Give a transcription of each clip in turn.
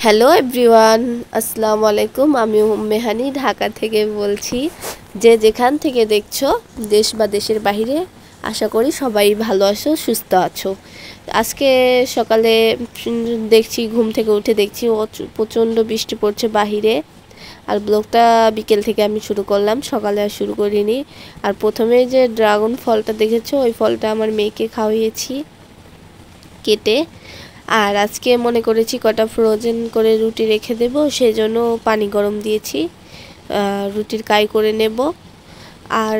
Hello everyone, আসসালামু আলাইকুম। আমি মেহানি ঢাকা থেকে বলছি। যে যেখান থেকে দেখছো, দেশ বা দেশের বাইরে, আশা করি সবাই ভালো আছো, সুস্থ আছো। আজকে সকালে দেখছি, ঘুম থেকে উঠে দেখছি প্রচণ্ড বৃষ্টি পড়ছে বাহিরে। আর ব্লগটা বিকেল থেকে আমি শুরু করলাম, সকালে আর শুরু করিনি। আর প্রথমে যে ড্রাগন ফলটা দেখেছো, ওই ফলটা আমার মেয়েকে খাওয়িয়েছি কেটে। আর আজকে মনে করেছি কটা ফ্রোজেন করে রুটি রেখে দেব, সেই জন্য পানি গরম দিয়েছি, রুটির কাই করে নেব। আর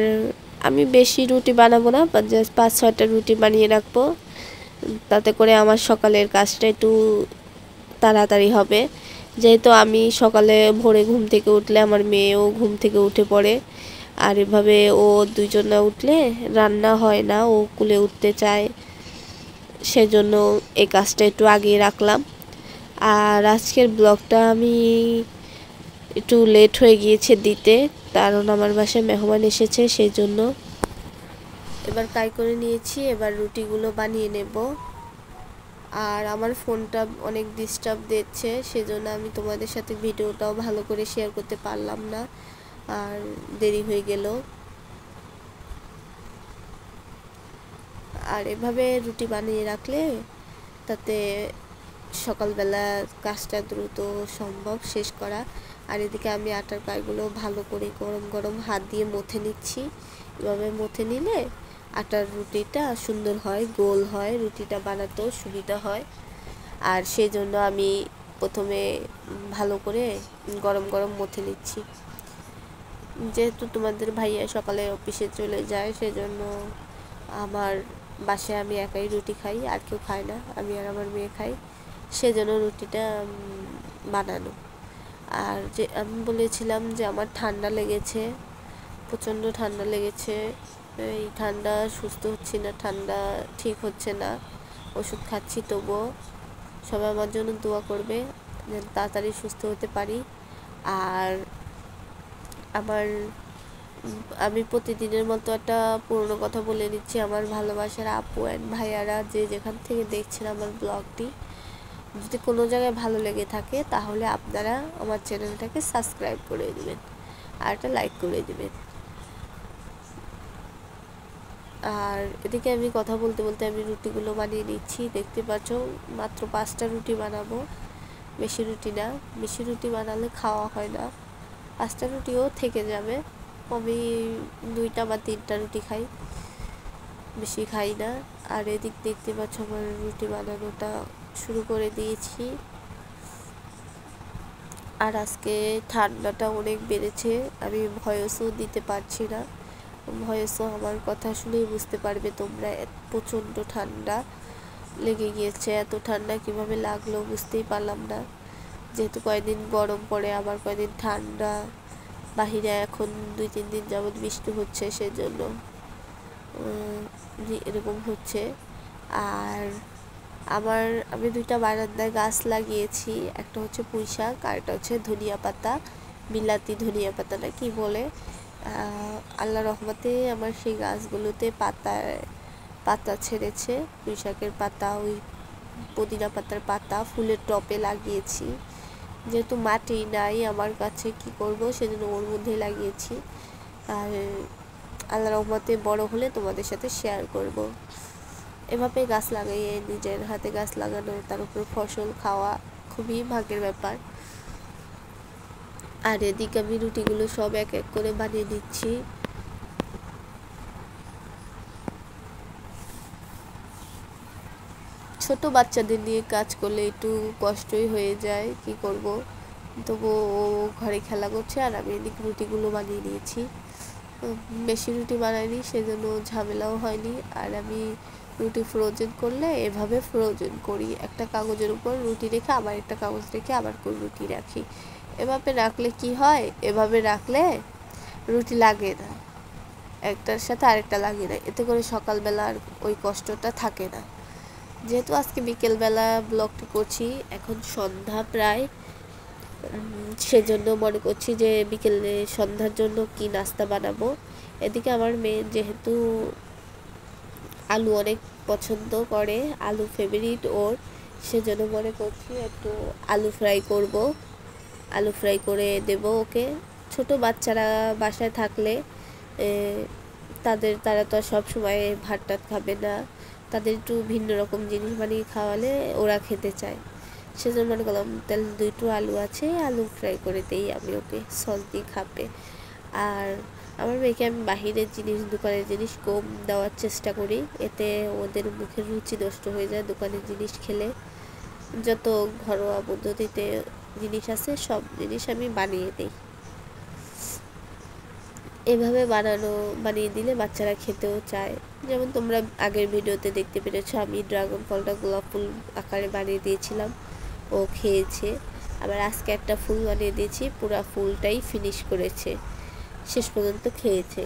আমি বেশি রুটি বানাবো না, জাস্ট 5-6টা রুটি বানিয়ে রাখবো, তাতে করে আমার সকালের কাজটা একটু তাড়াতাড়ি হবে। যেহেতু আমি সকালে ভোরে ঘুম থেকে উঠলে আমার মেয়েও ঘুম থেকে উঠে পড়ে, আর এভাবে ও দুইজন না উঠলে রান্না হয় না, ও কুলে উঠতে চায়, সেজন্য এই কাজটা একটু আগিয়ে রাখলাম। আর আজকের ব্লগটা আমি একটু লেট হয়ে গিয়েছে দিতে, কারণ আমার বাসায় মেহমান এসেছে, সেই জন্য। এবার কাই করে নিয়েছি, এবার রুটিগুলো বানিয়ে নেব। আর আমার ফোনটা অনেক ডিস্টার্ব দিচ্ছে, সেজন্য আমি তোমাদের সাথে ভিডিওটাও ভালো করে শেয়ার করতে পারলাম না, আর দেরি হয়ে গেল। আর এভাবে রুটি বানিয়ে রাখলে তাতে সকালবেলা কাজটা দ্রুত সম্ভব শেষ করা। আর এদিকে আমি আটার কাইগুলো ভালো করে গরম গরম হাত দিয়ে মথে নিচ্ছি। এভাবে মথে নিলে আটার রুটিটা সুন্দর হয়, গোল হয়, রুটিটা বানাতেও সুবিধা হয়। আর সেই জন্য আমি প্রথমে ভালো করে গরম গরম মথে নিচ্ছি। যেহেতু তোমাদের ভাইয়া সকালে অফিসে চলে যায়, সেজন্য আমার বাসায় আমি একাই রুটি খাই, আর কেউ খায় না, আমি আর আমার মেয়ে খাই, সেজন্য রুটিটা বানানো। আর যে আমি বলেছিলাম যে আমার ঠান্ডা লেগেছে, প্রচণ্ড ঠান্ডা লেগেছে, এই ঠান্ডা সুস্থ হচ্ছি না, ঠান্ডা ঠিক হচ্ছে না, ওষুধ খাচ্ছি, তবুও সবাই আমার জন্য দোয়া করবে যেন তাড়াতাড়ি সুস্থ হতে পারি। আর আমি প্রতিদিনের মতো একটা পুরনো কথা বলে নিচ্ছি, আমার ভালোবাসার আপু অ্যান্ড ভাইয়ারা, যে যেখান থেকে দেখছেন আমার ব্লগটি, যদি কোনো জায়গায় ভালো লেগে থাকে তাহলে আপনারা আমার চ্যানেলটাকে সাবস্ক্রাইব করে দিবেন আর একটা লাইক করে দিবেন। আর এদিকে আমি কথা বলতে বলতে আমি রুটিগুলো বানিয়ে নিচ্ছি, দেখতে পাচ্ছ মাত্র 5টা রুটি বানাবো, বেশি রুটি না, বেশি রুটি বানালে খাওয়া হয় না, 5টা রুটিও থেকে যাবে। আমি 2টা বা 3টা রুটি খাই, বেশি খাই না। আর এদিক দেখতে পাচ্ছ আমার রুটি বানানোটা শুরু করে দিয়েছি। আর আজকে ঠান্ডাটা অনেক বেড়েছে, আমি ভয়েসও দিতে পারছি না, ভয়েসও আমার কথা শুনেই বুঝতে পারবে তোমরা, প্রচণ্ড ঠান্ডা লেগে গিয়েছে। এত ঠান্ডা কিভাবে লাগলো বুঝতেই পারলাম না, যেহেতু কয়েকদিন গরম পড়ে, আবার কয়েকদিন ঠান্ডা, বাহিরে এখন 2-3 দিন যাবৎ বৃষ্টি হচ্ছে, সেজন্য এরকম হচ্ছে। আর আমি 2টা বারান্দায় গাছ লাগিয়েছি, একটা হচ্ছে পুঁই শাক আর একটা হচ্ছে ধনিয়া পাতা, বিলাতি ধনিয়া পাতা না কি বলে। আল্লাহ রহমতে আমার সেই গাছগুলোতে পাতা ছেড়েছে, পুঁই শাকের পাতা, ওই পুদিনা পাতার পাতা ফুলের টপে লাগিয়েছি। যেহেতু মাটি নাই আমার কাছে, কি করব, সেজন্য ওর মধ্যেই লাগিয়েছি। আর আল্লাহ রহমতে বড় হলে তোমাদের সাথে শেয়ার করব। এভাবে গাছ লাগিয়ে নিজের হাতে গাছ লাগানো, তার উপর ফসল খাওয়া খুবই ভাগ্যের ব্যাপার। আর এদিকে আমি রুটিগুলো সব এক এক করে বানিয়ে দিচ্ছি। ছোট বাচ্চাদের নিয়ে কাজ করলে একটু কষ্টই হয়ে যায়, কি করব, তবু ও ঘরে খেলা করছে আর আমি এদিকে রুটিগুলো বানিয়ে নিয়েছি। বেশি রুটি বানাইনি, সেজন্য ঝামেলাও হয়নি। আর আমি রুটি ফ্রোজেন করলে এভাবে ফ্রোজেন করি, একটা কাগজের উপর রুটি রেখে আবার একটা কাগজ রেখে আবার রুটি রাখি। এভাবে রাখলে কি হয়, এভাবে রাখলে রুটি লাগে না, একটার সাথে আরেকটা লাগে না, এতে করে সকালবেলা আর ওই কষ্টটা থাকে না। যেহেতু আজকে বিকেলবেলা ব্লগটি করছি, এখন সন্ধ্যা প্রায়, সেজন্য মনে করছি যে বিকেলে সন্ধ্যার জন্য কি নাস্তা বানাবো। এদিকে আমার মেয়ে যেহেতু আলু অনেক পছন্দ করে, আলু ফেভারিট ওর, সেজন্য মনে করছি একটু আলু ফ্রাই করব, আলু ফ্রাই করে দেব ওকে। ছোট বাচ্চারা বাসায় থাকলে তারা তো সব সময় ভাত টাত খাবে না, তাদের একটু ভিন্ন রকম জিনিস বানিয়ে খাওয়ালে ওরা খেতে চায়। সেজন্য মনে করলাম তাহলে দুটো আলু আছে, আলু ফ্রাই করে দেই আমি ওকে, সস দিয়ে খাবে। আর আমার মেয়েকে আমি বাহিরের জিনিস, দোকানের জিনিস কম দেওয়ার চেষ্টা করি, এতে ওদের মুখের রুচি নষ্ট হয়ে যায় দোকানের জিনিস খেলে। যত ঘরোয়া পদ্ধতিতে জিনিস আছে সব জিনিস আমি বানিয়ে দিই। এভাবে বানিয়ে দিলে বাচ্চারা খেতেও চায়। যেমন তোমরা আগের ভিডিওতে দেখতে পেরেছো, আমি ড্রাগন ফলটা গোলাপ ফুল আকারে বানিয়ে দিয়েছিলাম, ও খেয়েছে। আবার আজকে একটা ফুল বানিয়ে দিয়েছি, পুরা ফুলটাই ফিনিশ করেছে, শেষ পর্যন্ত খেয়েছে।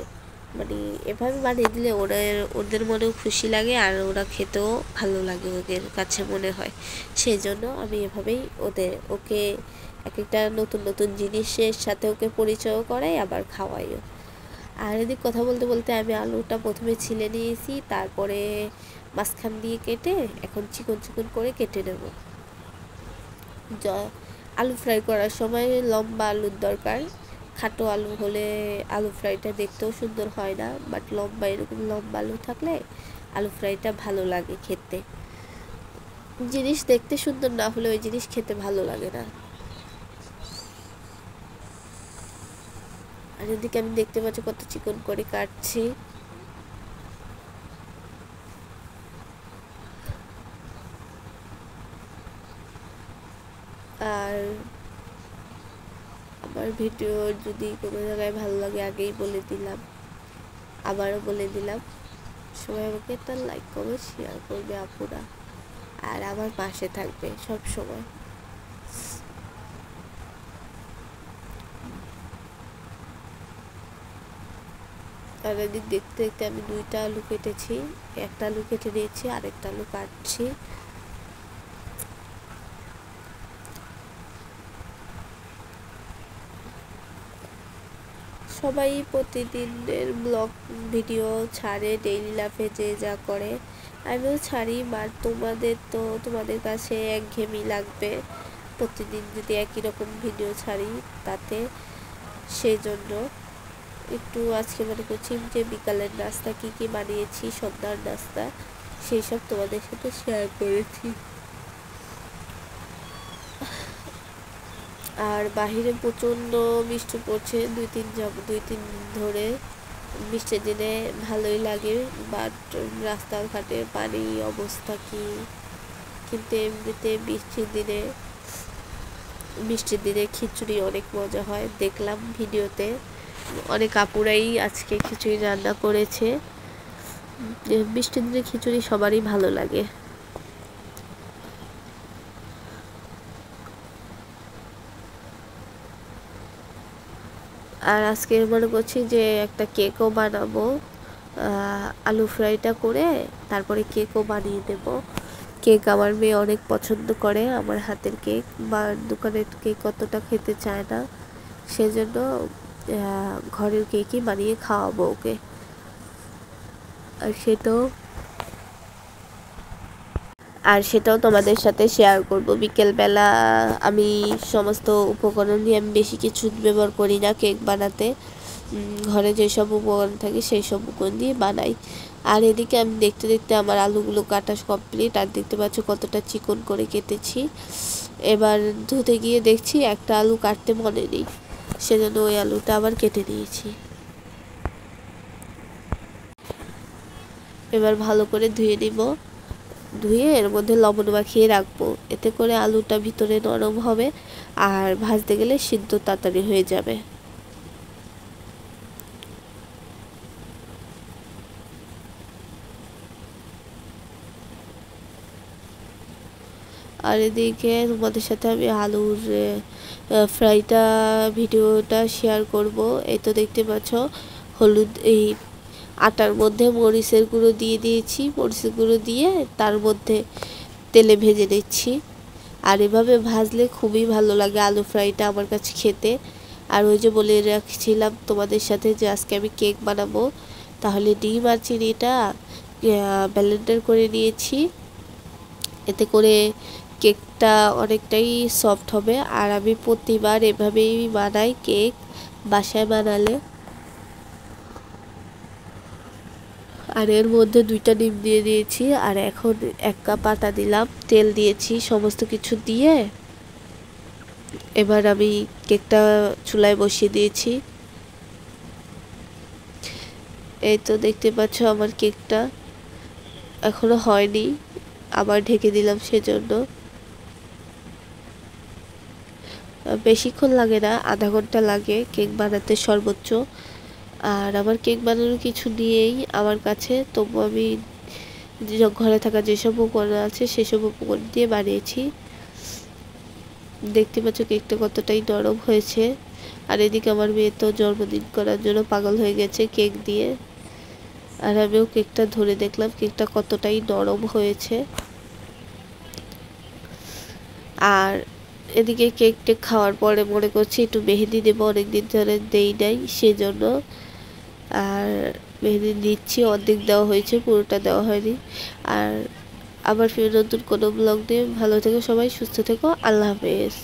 মানে এভাবে বানিয়ে দিলে ওদের মনেও খুশি লাগে, আর ওরা খেতেও ভালো লাগে ওদের কাছে মনে হয়। সেই জন্য আমি এভাবেই ওকে এক একটা নতুন নতুন জিনিসের সাথে ওকে পরিচয় করাই, আবার খাওয়াইও। আর এদিক কথা বলতে বলতে আমি আলুটা প্রথমে ছিলে নিয়েছি, তারপরে মাঝখান দিয়ে কেটে এখন চিকন চিকন করে কেটে নেব। আলু ফ্রাই করার সময় লম্বা আলুর দরকার, খাটো আলু হলে আলু ফ্রাইটা দেখতেও সুন্দর হয় না, বাট এরকম লম্বা আলু থাকলে আলু ফ্রাইটা ভালো লাগে খেতে। জিনিস দেখতে সুন্দর না হলে ওই জিনিস খেতে ভালো লাগে না। আর এদিকে আমি দেখতে পাচ্ছি কত চিকন করে কাটছি। আর আমার ভিডিও যদি কোনো জায়গায় ভালো লাগে আগেই বলে দিলাম, আবারও বলে দিলাম, সবাই আমাকে একটা লাইক কমেন্ট শেয়ার করবে আপুরা, আর আমার পাশে থাকবে সব সময়। আর এদিক দেখতে দেখতে আমি দুইটা আলু কেটেছি, একটা আলু কেটে নিয়েছি, আরেকটা আলু কাটছি। সবাই প্রতিদিনের ব্লগ ভিডিও ছাড়ে, ডেইলি লাইফে যে যা করে আমিও ছাড়ি, বাট তোমাদের কাছে একঘেয়েমি লাগবে প্রতিদিন যদি একই রকম ভিডিও ছাড়ি তাতে। সেই জন্য একটু আজকে মনে করছি যে বিকালের নাস্তা কী কী বানিয়েছি, সন্ধ্যার নাস্তা, সেই সব তোমাদের সাথে শেয়ার করেছি। আর বাহিরে প্রচণ্ড বৃষ্টি পড়ছে, দুই তিন ধরে। বৃষ্টির দিনে ভালোই লাগে, বাট রাস্তাঘাটের পানি অবস্থা কি। কিন্তু এমনিতে বৃষ্টির দিনে খিচুড়ি অনেক মজা হয়, দেখলাম ভিডিওতে অনেক আপুরাই আজকে খিচুড়ি রান্না করেছে। বৃষ্টির দিনে খিচুড়ি সবারই ভালো লাগে। আর আজকে মনে করছি যে একটা কেকও বানাবো, আলু ফ্রাইটা করে তারপরে কেকও বানিয়ে দেব। কেক আমার মেয়ে অনেক পছন্দ করে, আমার হাতের কেক, বা দোকানের কেক অতটা খেতে চায় না, সেজন্য ঘরের কেকই বানিয়ে খাওয়াবো ওকে। আর সেটাও তোমাদের সাথে শেয়ার করব। বিকেলবেলা আমি সমস্ত উপকরণ দিয়ে, আমি বেশি কিছু ব্যবহার করি না কেক বানাতে, ঘরে যেসব উপকরণ থাকে সেই সব উপকরণ দিয়ে বানাই। আর এদিকে আমি দেখতে দেখতে আমার আলুগুলো কাটা কমপ্লিট, আর দেখতে পাচ্ছ কতটা চিকন করে কেটেছি। এবার ধুতে গিয়ে দেখছি একটা আলু কাটতে মনে নেই, সেজন্য ওই আলুটা আবার কেটে নিয়েছি। এবার ভালো করে ধুয়ে এর মধ্যে লবণ মাখিয়ে রাখবো, এতে করে আলুটা ভিতরে নরম হবে আর ভাজতে গেলে সিদ্ধ তাড়াতাড়ি হয়ে যাবে। আর এদিকে তোমাদের সাথে আমি আলুর ফ্রাইটা ভিডিওটা শেয়ার করব। এই তো দেখতে পাচ্ছ হলুদ, এই আটার মধ্যে মরিচের গুঁড়ো দিয়ে দিয়েছি, মরিচের গুঁড়ো দিয়ে তার মধ্যে তেলে ভেজে নিচ্ছি। আর এভাবে ভাজলে খুবই ভালো লাগে আলু ফ্রাইটা আমার কাছে খেতে। আর ওই যে বলে রাখছিলাম তোমাদের সাথে যে আজকে আমি কেক বানাবো, তাহলে ডিম আর চিনিটা ব্লেন্ডার করে নিয়েছি, এতে করে কেকটা অনেকটাই সফট হবে। আর আমি প্রতিবার এভাবেই বানাই কেক বাসায় বানালে। আর এর মধ্যে 2টা ডিম দিয়ে দিয়েছি, আর এখন 1 কাপ আটা দিলাম, তেল দিয়েছি, সমস্ত কিছু দিয়ে এবার আমি কেকটা চুলায় বসিয়ে দিয়েছি। এই তো দেখতে পাচ্ছ আমার কেকটা এখনো হয়নি, আবার ঢেকে দিলাম সেজন্য। বেশিক্ষণ লাগে না, আধা ঘন্টা লাগে কেক বানাতে সর্বোচ্চ। আর আমার কেক বানানোর কিছু নিয়েই আমার কাছে, তবু আমি ঘরে থাকা যেসব উপকরণ আছে সেসব উপকরণ দিয়ে বানিয়েছি। দেখতে পাচ্ছ কেকটা কতটাই নরম হয়েছে। আর এদিকে আমার মেয়ে তো জন্মদিন করার জন্য পাগল হয়ে গেছে কেক দিয়ে। আর আমিও কেকটা ধরে দেখলাম কেকটা কতটাই নরম হয়েছে। আর এদিকে কেকটা খাওয়ার পরে মনে করছি একটু মেহেদি দেবো, অনেকদিন ধরে দেই নাই সেজন্য। আর মেহেদি দিচ্ছি, অর্ধেক দেওয়া হয়েছে, পুরোটা দেওয়া হয়নি। আর আবার ফিরে নতুন কোনো ব্লগ দিয়ে, ভালো থেকো সবাই, সুস্থ থেকো, আল্লাহ হাফেজ।